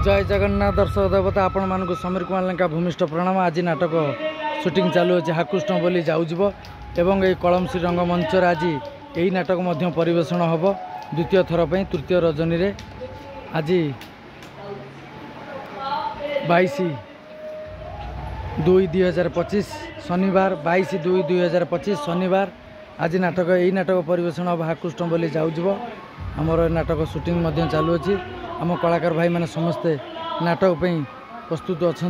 जय जगन्नाथ दर्शक देवता आपण मानक समीर कुमार लेंका भूमिष्ठ प्रणाम। आज नाटक शूटिंग चालू अच्छे हाकुष्ण बोली जाऊब एवं ये कलमश्री रंगमंच आज यही नाटक परिवेषण हम द्वितीय थर पर तृतीय रजनी रे आज 22/2/2025 शनिवार 22/2/2025 शनिवार आज नाटक यही नाटक परिवेषण हम हाकुष्ण बोली जाऊब आमर नाटक शूटिंग चालू अच्छी आम कलाकार भाई मैंने समस्ते नाटक पे प्रस्तुत अच्छा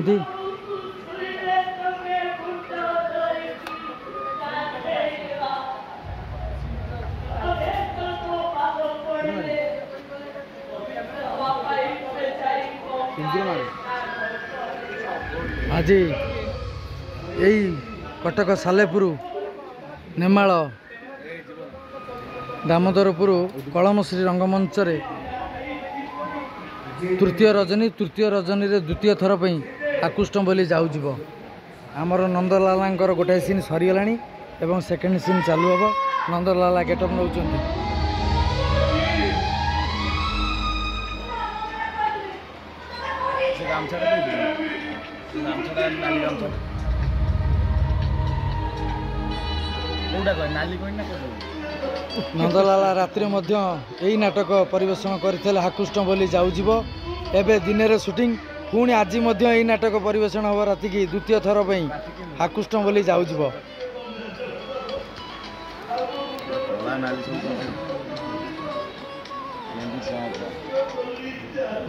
आज यही कटक सालेपुर नेमाल दामोदरपुर कलमश्री रंगमंच रे तृतीय रजनी रे द्वितीय थर पर आकुष्ण बोली जाऊब आमर नंदलाला गोटाए सीन सरीगला एवं सेकेंड सीन चालू हम नंदलाला गेटअप नौ नंदलाला रात्रि यही नाटक परिवेषण करते हाकुष्ण बोली जाऊब एवं दिन में शूटिंग पुणी आज यही नाटक परिवेषण हम राति की द्वितीय थर पर हाकुष्ण बोली जाऊब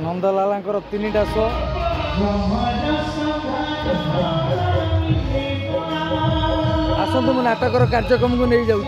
नंदलाला 3टा शो आसतु मु नाटकर कार्यक्रम को नहीं जाऊँ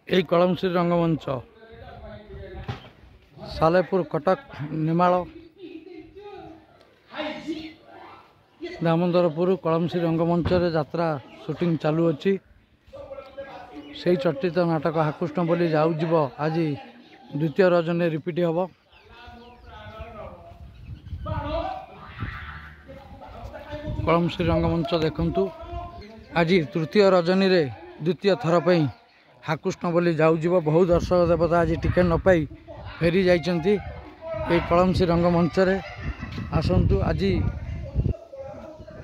यही कलमश्री रंगमंच सालेपुर कटक नेमाल दामोदरपुर कलमश्री रंगमंच रे यात्रा शूटिंग चालू अच्छी से चर्चित नाटक हाकुष्ण बोली जाऊब आज द्वितीय रजनी रिपीट हम कलमश्री रंगमंच देखंतु आज तृतीय रजनी रे द्वितीय थर पर हाकुष्ण बोली जाऊब बहुत दर्शक देवता आज टिकेट न पाई फेरी जाइछंती এই କଳମ୍ବସି ରଙ୍ଗମଞ୍ଚରେ ଆସନ୍ତୁ। ଆଜି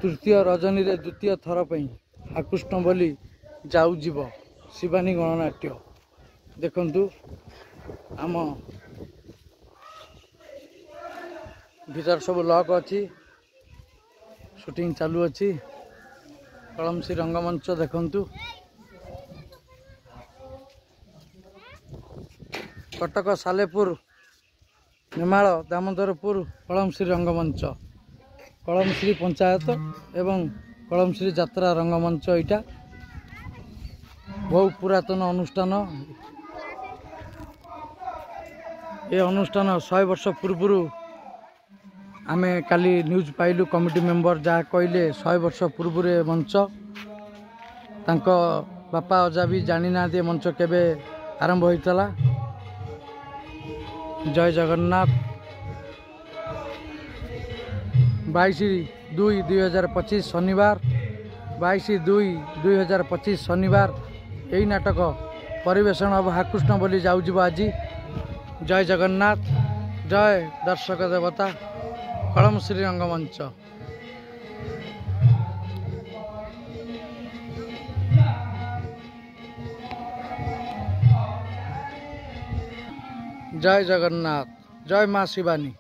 ତୃତୀୟ ରଜନୀରେ ଦ୍ୱିତୀୟ ଥର ପାଇଁ ଆକୃଷ୍ଟ ବୋଲି ଯାଉଯିବ ଶିବାନୀ ଗଣନାଟ୍ୟ। ଦେଖନ୍ତୁ ଆମ ଭିତରେ ସବୁ ଲକ୍ ଅଛି, ସୁଟିଂ ଚାଲୁଅଛି। କଳମ୍ବସି ରଙ୍ଗମଞ୍ଚ ଦେଖନ୍ତୁ। କଟକ ସାଲେପୁର ନେମାଳ ଦାମୋଦରପୁର କଳମ୍ବସି ରଙ୍ଗମଞ୍ଚ, କଳମ୍ବସି ପଞ୍ଚାୟତ ଏବଂ କଳମ୍ବସି ଯାତ୍ରା ରଙ୍ଗମଞ୍ଚ। ଏଇଟା ବହୁ ପୁରାତନ ଅନୁଷ୍ଠାନ। ଏ ଅନୁଷ୍ଠାନ 100 ବର୍ଷ ପୂର୍ବରୁ ଆମେ କାଲି ନ୍ୟୁଜ୍ ପାଇଲୁ, କମିଟି ମେମ୍ବର ଯାହା କହିଲେ 100 ବର୍ଷ ପୂର୍ବରୁ ଏ ମଞ୍ଚ, ତାଙ୍କ ବାପା ଅଜା ବି ଜାଣିନାହାନ୍ତି ଏ ମଞ୍ଚ କେବେ ଆରମ୍ଭ ହୋଇଥିଲା। ଜୟ ଜଗନ୍ନାଥ। 22/2/2025 ଶନିବାର, 22/2/2025 ଶନିବାର ଏହି ନାଟକ ପରିବେଷଣ ହେବ ଆକୃଷ୍ଟ ବୋଲି ଯାଉଯିବ ଆଜି। ଜୟ ଜଗନ୍ନାଥ, ଜୟ ଦର୍ଶକ ଦେବତା, କଳମ୍ବସି ରଙ୍ଗମଞ୍ଚ। ଜୟ ଜଗନ୍ନାଥ, ଜୟ ମା ଶିବାନୀ।